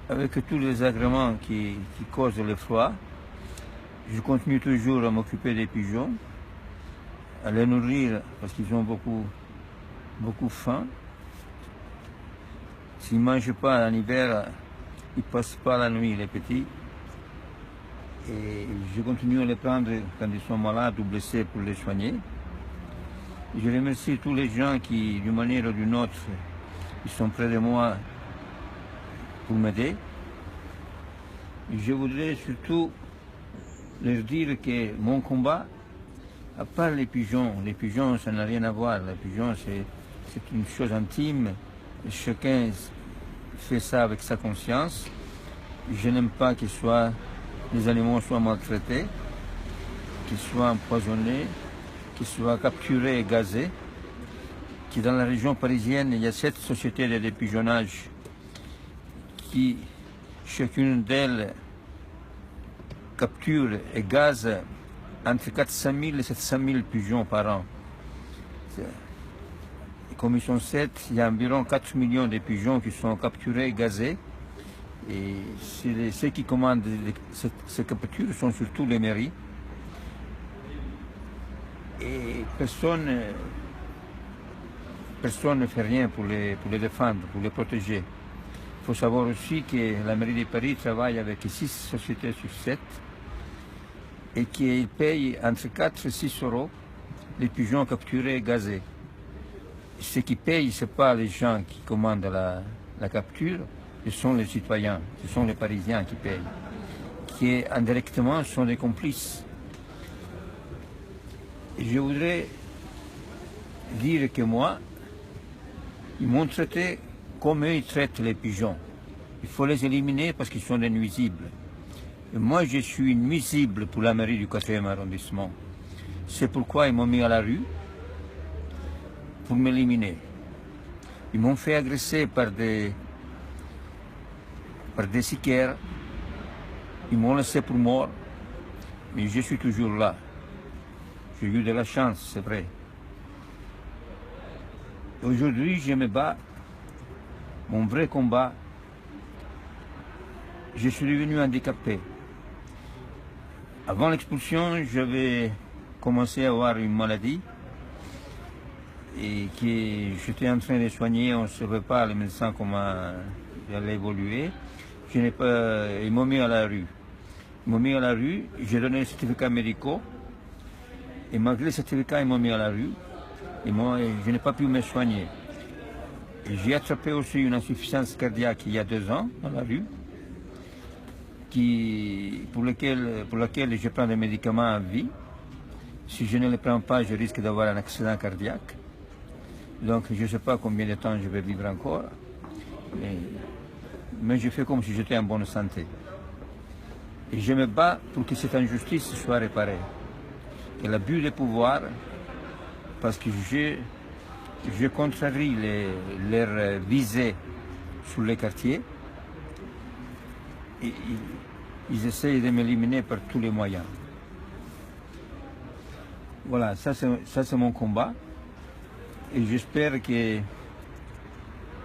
avec tous les agréments qui causent le froid, je continue toujours à m'occuper des pigeons, à les nourrir parce qu'ils ont beaucoup faim. S'ils ne mangent pas en hiver, ils ne passent pas la nuit, les petits. Et je continue à les prendre quand ils sont malades ou blessés pour les soigner. Je remercie tous les gens qui, d'une manière ou d'une autre, ils sont près de moi pour m'aider. Je voudrais surtout leur dire que mon combat, à part les pigeons, ça n'a rien à voir. Les pigeons, c'est une chose intime. Chacun fait ça avec sa conscience. Je n'aime pas que les animaux soient maltraités, qu'ils soient empoisonnés, qu'ils soient capturés et gazés. Que dans la région parisienne, il y a 7 sociétés de dépigeonnage qui, chacune d'elles, capture et gaze entre 400 000 et 700 000 pigeons par an. Et comme ils sont 7, il y a environ 4 millions de pigeons qui sont capturés et gazés. Et ceux qui commandent ces captures sont surtout les mairies. Et personne ne fait rien pour les défendre, pour les protéger. Il faut savoir aussi que la mairie de Paris travaille avec 6 sociétés sur 7 et qu'ils payent entre 4 et 6 euros les pigeons capturés et gazés. Ce qui payent, ce n'est pas les gens qui commandent la capture, ce sont les citoyens, ce sont les Parisiens qui payent, qui indirectement sont des complices. Et je voudrais dire que moi, ils m'ont traité comme eux ils traitent les pigeons. Il faut les éliminer parce qu'ils sont des nuisibles. Et moi, je suis nuisible pour la mairie du 4e arrondissement. C'est pourquoi ils m'ont mis à la rue pour m'éliminer. Ils m'ont fait agresser par des sicaires. Ils m'ont laissé pour mort. Mais je suis toujours là. J'ai eu de la chance, c'est vrai. Aujourd'hui, je me bats. Mon vrai combat, je suis devenu handicapé. Avant l'expulsion, j'avais commencé à avoir une maladie et que j'étais en train de soigner. On ne savait pas, les médecins, comment j'allais évoluer. Ils m'ont mis à la rue. Ils m'ont mis à la rue, j'ai donné les certificats médicaux et malgré les certificats, ils m'ont mis à la rue et moi, je n'ai pas pu me soigner. J'ai attrapé aussi une insuffisance cardiaque il y a 2 ans dans la rue, pour laquelle je prends des médicaments à vie. Si je ne les prends pas, je risque d'avoir un accident cardiaque. Donc je ne sais pas combien de temps je vais vivre encore. Mais je fais comme si j'étais en bonne santé. Et je me bats pour que cette injustice soit réparée. Et l'abus de pouvoir, parce que je contrarie leurs visées sur les quartiers. Et ils essayent de m'éliminer par tous les moyens. Voilà, ça c'est mon combat. Et j'espère que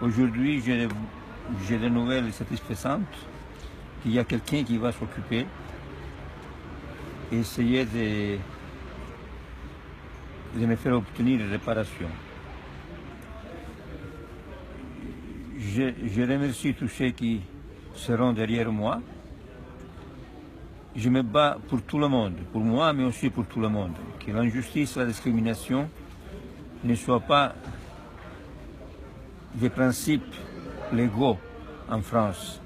aujourd'hui j'ai des nouvelles satisfaisantes, qu'il y a quelqu'un qui va s'occuper et essayer de me faire obtenir des réparations. Je remercie tous ceux qui seront derrière moi. Je me bats pour tout le monde, pour moi, mais aussi pour tout le monde. Que l'injustice et la discrimination ne soient pas des principes légaux en France.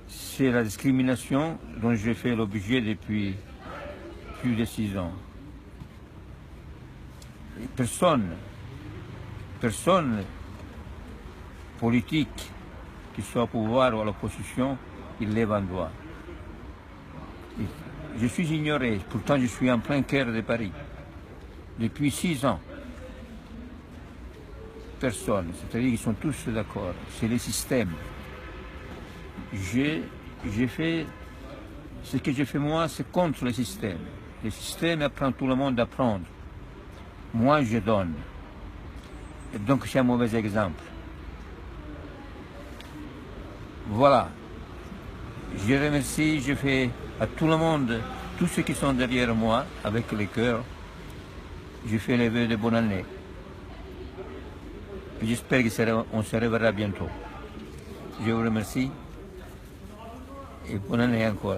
C'est la discrimination dont j'ai fait l'objet depuis plus de 6 ans. Et personne politique, qu'il soit au pouvoir ou à l'opposition, il lève un doigt. Et je suis ignoré, pourtant je suis en plein cœur de Paris. Depuis 6 ans, personne, c'est-à-dire qu'ils sont tous d'accord, c'est le système. J'ai fait, ce que j'ai fait moi, c'est contre le système. Le système apprend tout le monde à prendre. Moi, je donne. Et donc c'est un mauvais exemple. Voilà. Je remercie, je fais à tout le monde, tous ceux qui sont derrière moi, avec le cœur, je fais les vœux de bonne année. J'espère qu'on se reverra bientôt. Je vous remercie et bonne année encore.